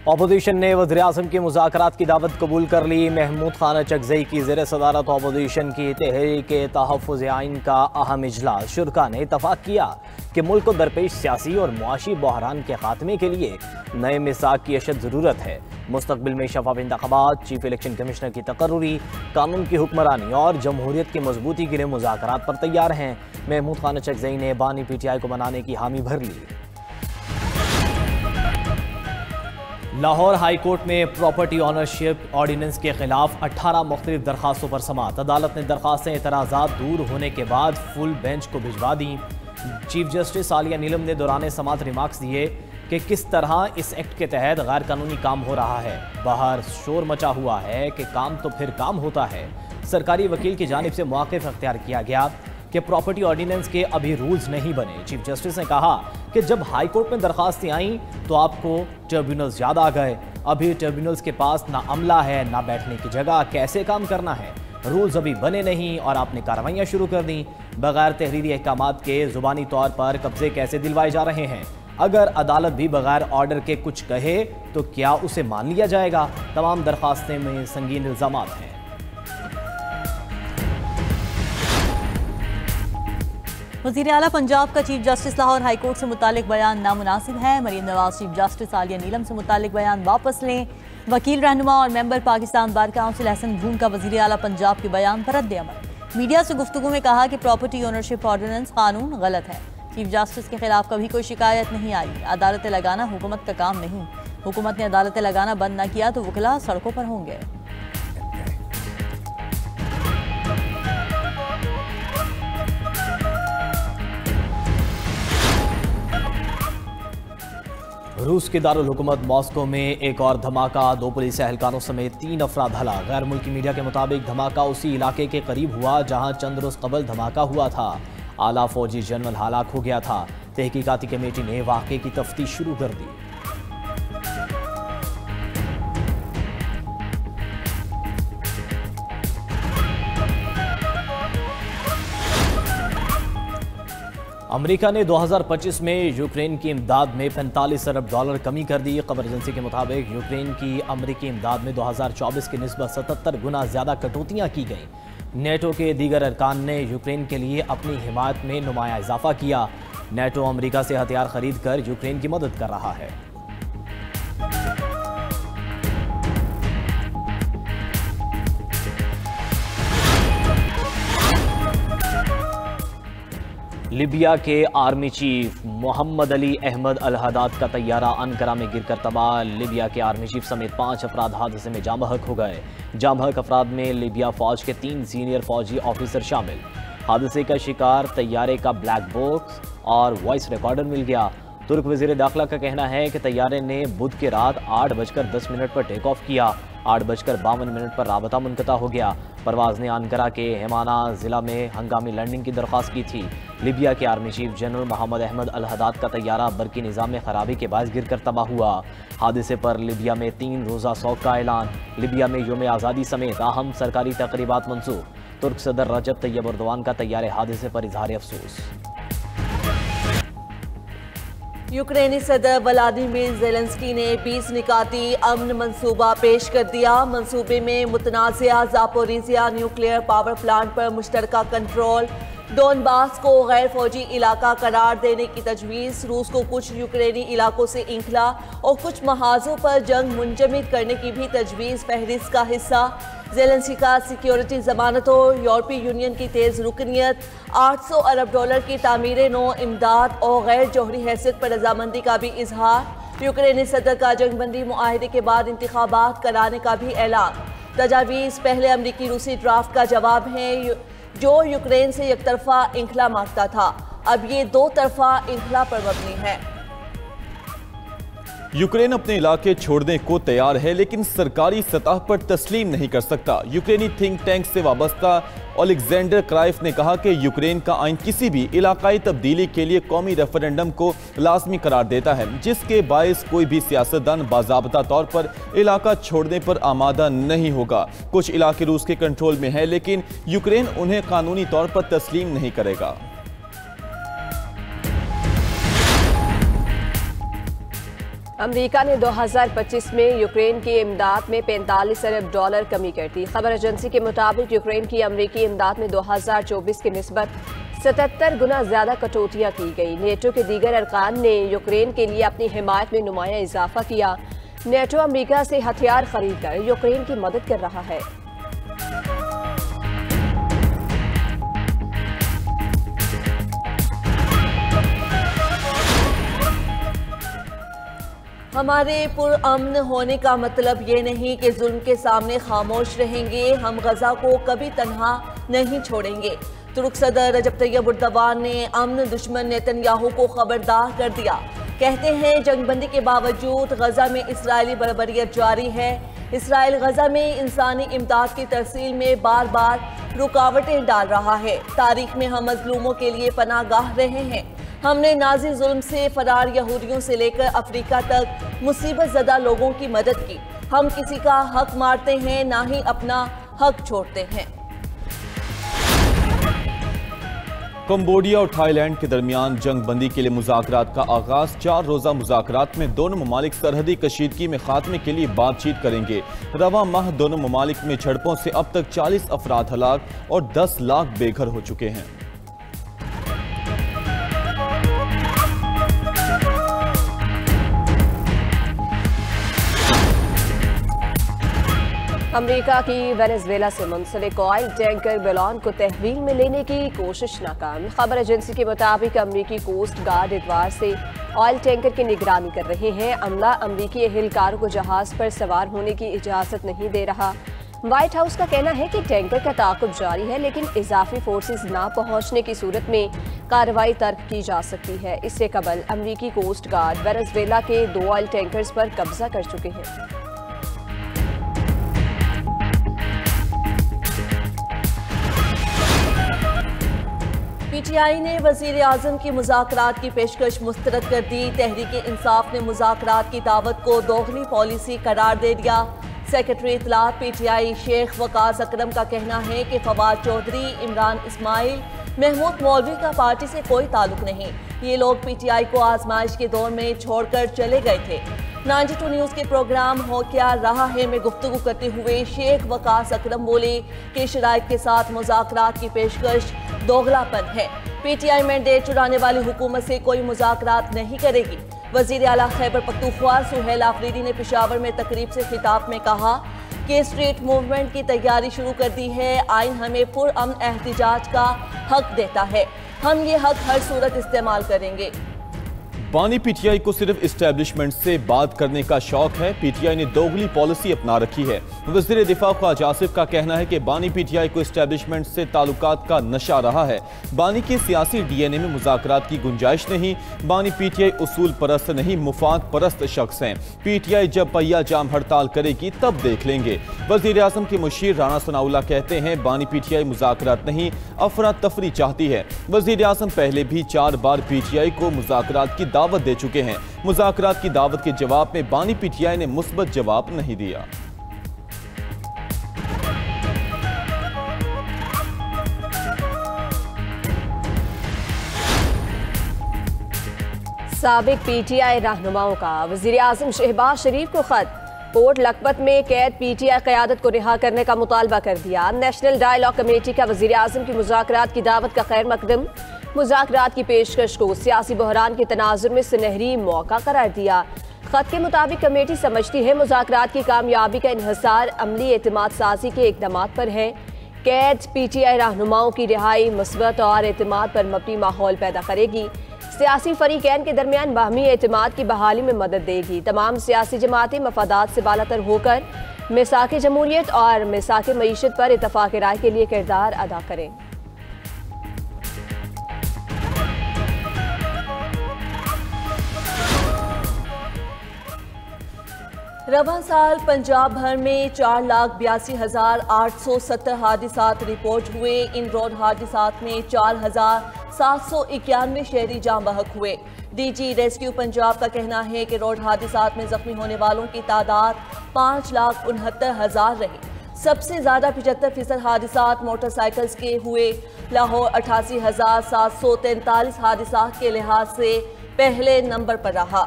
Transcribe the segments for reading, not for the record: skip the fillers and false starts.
Opposition ने वज़ीर-ए-आज़म की मुज़ाकरात की दावत कबूल कर ली। महमूद खान अचकज़ई की ज़ेर सदारत अपोजिशन की तहरीक तहफ़्फ़ुज़ आइन का अहम इजलास। शुरका ने इत्तफ़ाक़ किया कि मुल्क को दरपेश सियासी और मुआशी बहरान के खात्मे के लिए नए मिसाक की अशद ज़रूरत है। मुस्तक़बिल में शफ़ाफ़ इंतख़ाबात, चीफ इलेक्शन कमिश्नर की तक़र्रुरी, कानून की हुक्मरानी और जमहूरियत की मजबूती के लिए मुज़ाकरात पर तैयार हैं। महमूद खान अचकज़ई ने बानी PTI को मनाने की हामी भर ली। लाहौर हाई कोर्ट में प्रॉपर्टी ऑनरशिप ऑर्डिनेंस के खिलाफ 18 मुख्तलिफ दरखास्तों पर समाअत। अदालत ने दरखास्तें एतराज़ात दूर होने के बाद फुल बेंच को भिजवा दी। चीफ जस्टिस आलिया नीलम ने दौरान समाअत रिमार्क्स दिए कि किस तरह इस एक्ट के तहत गैर कानूनी काम हो रहा है। बाहर शोर मचा हुआ है कि काम तो फिर काम होता है। सरकारी वकील की जानिब से मौक़िफ़ अख्तियार किया गया कि प्रॉपर्टी ऑर्डिनेंस के अभी रूल्स नहीं बने। चीफ जस्टिस ने कहा कि जब हाई कोर्ट में दरखास्तें आईं तो आपको ट्रिब्यूनल्स याद आ गए। अभी ट्रिब्यूनल्स के पास ना अमला है ना बैठने की जगह, कैसे काम करना है। रूल्स अभी बने नहीं और आपने कार्रवाइयाँ शुरू कर दी। बगैर तहरीरी अहकामात के ज़ुबानी तौर पर कब्जे कैसे दिलवाए जा रहे हैं। अगर अदालत भी बगैर ऑर्डर के कुछ कहे तो क्या उसे मान लिया जाएगा। तमाम दरखास्तें में संगीन इल्ज़ामात हैं। वज़ीर आला पंजाब का chief justice Lahore high court से मुतालिक बयान नामुनासिब है। मरीम नवाज चीफ जस्टिस आलिया नीलम से मुतालिक बयान वापस लें। वकील रहनुमा और member Pakistan bar council Hassan Bhoon का वज़ीर आला पंजाब के बयान पर रद्द-ए-अमल। मीडिया से गुफ्तगू में कहा कि प्रॉपर्टी ओनरशिप ऑर्डिनेंस कानून गलत है। चीफ जस्टिस के खिलाफ कभी कोई शिकायत नहीं आई। अदालतें लगाना हुकूमत का काम नहीं। हुकूमत ने अदालतें लगाना बंद न किया तो वकला सड़कों पर होंगे। रूस के दारुल हुकूमत मॉस्को में एक और धमाका। 2 पुलिस एहलकारों समेत 3 अफराद हलाक। गैर मुल्की मीडिया के मुताबिक धमाका उसी इलाके के करीब हुआ जहां चंद रोज कबल धमाका हुआ था। आला फौजी जनरल हलाक हो गया था। तहकीकाती कमेटी ने वाक़े की तफ्तीश शुरू कर दी। अमेरिका ने 2025 में यूक्रेन की इमदाद में 45 अरब डॉलर कमी कर दी। खबर एजेंसी के मुताबिक यूक्रेन की अमेरिकी इमदाद में 2024 की निस्बत 77 गुना ज़्यादा कटौतियाँ की गईं। नेटो के दीगर अरकान ने यूक्रेन के लिए अपनी हिमायत में नुमाया इजाफा किया। नेटो अमेरिका से हथियार खरीद कर यूक्रेन की मदद कर रहा है। लिबिया के army chief Mohammad Ali Ahmad al Haddad का तैयारा अनकरा में गिरकर तबाह। लिबिया के आर्मी चीफ समेत 5 अफराद हादसे में जाँ बहक हो गए। जाँ बहक अफराद में लिबिया फौज के 3 सीनियर फौजी ऑफिसर शामिल। हादसे का शिकार तैयारे का ब्लैक बॉक्स और वॉइस रिकॉर्डर मिल गया। तुर्क वज़ीर दाखिला का कहना है कि तैयारे ने बुध की रात 8:10 पर टेक ऑफ किया। 8:52 पर राबता मुनक़ता हो गया। परवाज़ ने अनकरा के हेमाना ज़िला में हंगामी लैंडिंग की दरख्वास्त की थी। लिबिया के army chief general Mohammed Ahmed al Haddad का तैयारा बरकी निज़ाम में खराबी के बायस गिरकर तबाह हुआ। हादसे पर लिबिया में 3 रोज़ा शोक का ऐलान। लिबिया में यौम आज़ादी समेत अहम सरकारी तकरीबात मंसूख। तुर्क सदर रजब तैयब एर्दोआन का तैयारे हादसे पर इजहार अफसोस। यूक्रेनी सदर व्लादिमीर ज़ेलेंस्की ने 20 निकाती अमन मंसूबा पेश कर दिया। मंसूबे में मुतनाज़िया ज़ापोरिज़िया न्यूक्लियर पावर प्लांट पर मुश्तरका कंट्रोल, डोनबास को गैर फौजी इलाका करार देने की तजवीज़, रूस को कुछ यूक्रेनी इलाकों से इंखला और कुछ महाजों पर जंग मुंजमद करने की भी तजवीज़ फहरिस्त का हिस्सा। ज़ेलेंस्की का सिक्योरिटी ज़मानतों, यूरोपीय यूनियन की तेज़ रुकनियत, 800 अरब डॉलर की तामीर नो इमदाद और गैर जौहरी हैसियत पर रजामंदी का भी इजहार। यूक्रेनी सदर का जंगबंदी मुआहदे के बाद इंतखाबात कराने का भी ऐलान। तजावीज़ पहले अमरीकी रूसी ड्राफ्ट का जवाब है जो यूक्रेन से एक तरफा इंखला मांगता था। अब ये 2 तरफा इंखला पर मबनी है। यूक्रेन अपने इलाके छोड़ने को तैयार है लेकिन सरकारी सतह पर तस्लीम नहीं कर सकता। यूक्रेनी थिंक टैंक से वाबस्ता अलेक्जेंडर क्राइफ ने कहा कि यूक्रेन का आइन किसी भी इलाकाई तब्दीली के लिए कौमी रेफरेंडम को लाजमी करार देता है, जिसके बायस कोई भी सियासतदान बाज़ाब्ता तौर पर इलाका छोड़ने पर आमादा नहीं होगा। कुछ इलाके रूस के कंट्रोल में है लेकिन यूक्रेन उन्हें कानूनी तौर पर तस्लीम नहीं करेगा। अमेरिका ने 2025 में यूक्रेन की इमदाद में $45 अरब कमी कर दी। खबर एजेंसी के मुताबिक यूक्रेन की अमेरिकी इमदाद में 2024 की निस्बत 77 गुना ज्यादा कटौतियां की गई। नेटो के दीगर अरकान ने यूक्रेन के लिए अपनी हिमायत में नुमाया इजाफा किया। नेटो अमेरिका से हथियार खरीद कर यूक्रेन की मदद कर रहा है। हमारे पुरअमन होने का मतलब ये नहीं कि जुल्म के सामने खामोश रहेंगे। हम गजा को कभी तन्हा नहीं छोड़ेंगे। तुर्क सदर रजब तैयब एर्दोगान ने अमन दुश्मन नेतन्याहू को खबरदार कर दिया। कहते हैं जंगबंदी के बावजूद गजा में इसराइली बर्बरियत जारी है। इसराइल गजा में इंसानी इमदाद की तरसील में बार बार रुकावटें डाल रहा है। तारीख में हम मजलूमों के लिए पनाहगाह रहे हैं। हमने नाजी जुल्म से फरार यहूदियों से लेकर अफ्रीका तक मुसीबत ज़दा लोगों की मदद की। हम किसी का हक मारते हैं, ना ही अपना हक छोड़ते हैं। कंबोडिया और थाईलैंड के दरमियान जंग बंदी के लिए मुज़ाकरात का आगाज। 4 रोज़ा मुज़ाकरात में दोनों ममालिक सरहदी कशीदगी में खात्मे के लिए बातचीत करेंगे। रवा माह दोनों ममालिक में झड़पों से अब तक 40 अफराद हलाक और 10 लाख बेघर हो चुके हैं। अमेरिका की वेनेजुएला से मुंसलिक ऑयल टैंकर बेलॉन को तहवील में लेने की कोशिश नाकाम। खबर एजेंसी के मुताबिक अमेरिकी कोस्ट गार्ड इतवार से ऑयल टैंकर की निगरानी कर रहे हैं। अमला अमेरिकी एहलकारों को जहाज पर सवार होने की इजाजत नहीं दे रहा। व्हाइट हाउस का कहना है कि टैंकर का ताक़ुब जारी है, लेकिन इजाफी फोर्सेस ना पहुंचने की सूरत में कार्रवाई तर्क की जा सकती है। इससे कबल अमेरिकी कोस्ट गार्ड वेनेजुएला के 2 ऑयल टैंकर्स पर कब्जा कर चुके हैं। पीटीआई ने वजीर आजम की मुज़ाकरात की पेशकश मुस्तरद कर दी। तहरीक इंसाफ ने मुज़ाकरात की दावत को दोगली पॉलिसी करार दे दिया। सेक्रेटरी इत्तलात पीटीआई शेख वकास अकरम का कहना है कि फवाद चौधरी, इमरान इस्माइल, महमूद मौलवी का पार्टी से कोई ताल्लुक नहीं। ये लोग पीटीआई को आजमाइश के दौर में छोड़कर चले गए थे। 92 न्यूज़ के प्रोग्राम हो क्या रहा है में गुफ्तगू करते हुए शेख वकास अकरम बोले कि शराइत के साथ मुज़ाकरात की पेशकश दोगलापन है। पीटीआई मैंडेट चुराने वाली हुकूमत से कोई मुज़ाकरात नहीं करेगी। वज़ीर आला खैबर पख्तूनख्वा सुहेल आफरीदी ने पेशावर में तकरीब से खिताब में कहा कि स्ट्रीट मूवमेंट की तैयारी शुरू कर दी है। आइन हमें पुरअमन एहतिजाज का हक देता है। हम ये हक हर सूरत इस्तेमाल करेंगे। बानी पीटीआई को सिर्फ इस्टेब्लिशमेंट से बात करने का शौक है। पीटीआई ने दोगली पॉलिसी अपना रखी है। वज़ीर दिफा ख्वाजा आसिफ का कहना है कि बानी पीटीआई को इस्टेब्लिशमेंट से ताल्लुकात का नशा रहा है। बानी के सियासी डीएनए में मुज़ाकरात की गुंजाइश नहीं। बानी पीटीआई उसूल परस्त नहीं, मुफाद परस्त शख्स हैं। पीटीआई जब पहिया जाम हड़ताल करेगी तब देख लेंगे। वज़ीर आज़म के मुशीर राना सनाउल्लाह कहते हैं बानी पीटीआई मुज़ाकरात नहीं, अफरा तफरी चाहती है। वज़ीर आज़म पहले भी 4 बार पीटीआई को मुज़ाकरात की दावत दे चुके हैं। मुज़ाकरात की दावत के जवाब में बानी पीटीआई ने मुस्बत जवाब नहीं दिया। साबिक पीटीआई रहनुमाओं का वज़ीर आज़म शहबाज शरीफ को खत। पोर्ट लखपत में कैद पीटीआई क़यादत को रिहा करने का मुतालबा कर दिया। नेशनल डायलॉग कमेटी का वज़ीर आज़म की मुज़ाकरात की दावत का खैर मकदम। मुज़ाकरात की पेशकश को सियासी बहरान के तनाजुर में सुनहरी मौका करार दिया। खत के मुताबिक कमेटी समझती है मुज़ाकरात की कामयाबी का इन्हिसार अमली एतमाद साजी के इक़दामात पर है। कैद पीटीआई रहनुमाओं की रिहाई मुस्बत और एतमाद पर मबनी माहौल पैदा करेगी। सियासी फरीकैन के दरमियान बाहमी एतमाद की बहाली में मदद देगी। तमाम सियासी जमातें मफादात से बालातर होकर मिसाक़े जमहूरियत और मिसाक़े मईशत पर इत्तफ़ाक़ राय के लिए किरदार अदा करें। रवा साल पंजाब भर में 4,82,870 हादिसात रिपोर्ट हुए। इन रोड हादिसात में 4,791 शहरी जाँ बहक हुए। डीजी रेस्क्यू पंजाब का कहना है कि रोड हादिसात में जख्मी होने वालों की तादाद 5,69,000 रही। सबसे ज्यादा 75% हादिसात मोटरसाइकिल्स के हुए। लाहौर 88,743 हादिसात के लिहाज से पहले नंबर पर रहा।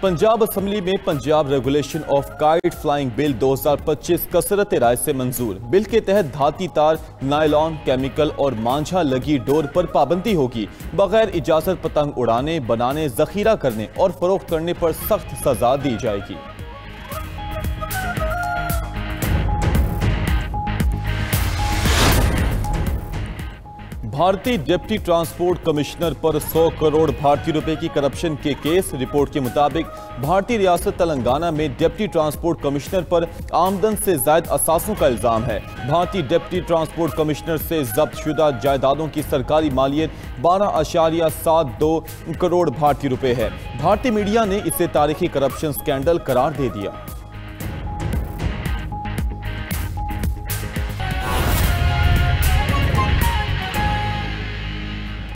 पंजाब असम्बली में Punjab regulation of kite flying bill 2025 कसरत राय से मंजूर। बिल के तहत धाती तार, नायलॉन, केमिकल और मांझा लगी डोर पर पाबंदी होगी। बगैर इजाजत पतंग उड़ाने, बनाने, जखीरा करने और फरोख्त करने पर सख्त सजा दी जाएगी। भारतीय डिप्टी ट्रांसपोर्ट कमिश्नर पर 100 करोड़ भारतीय रुपए की करप्शन के केस। रिपोर्ट के मुताबिक भारतीय रियासत तेलंगाना में डिप्टी ट्रांसपोर्ट कमिश्नर पर आमदन से जायद असासों का इल्जाम है। भारतीय डिप्टी ट्रांसपोर्ट कमिश्नर से जब्त शुदा जायदादों की सरकारी मालियत 12.72 करोड़ भारतीय रुपए है। भारतीय मीडिया ने इसे तारीखी करप्शन स्कैंडल करार दे दिया।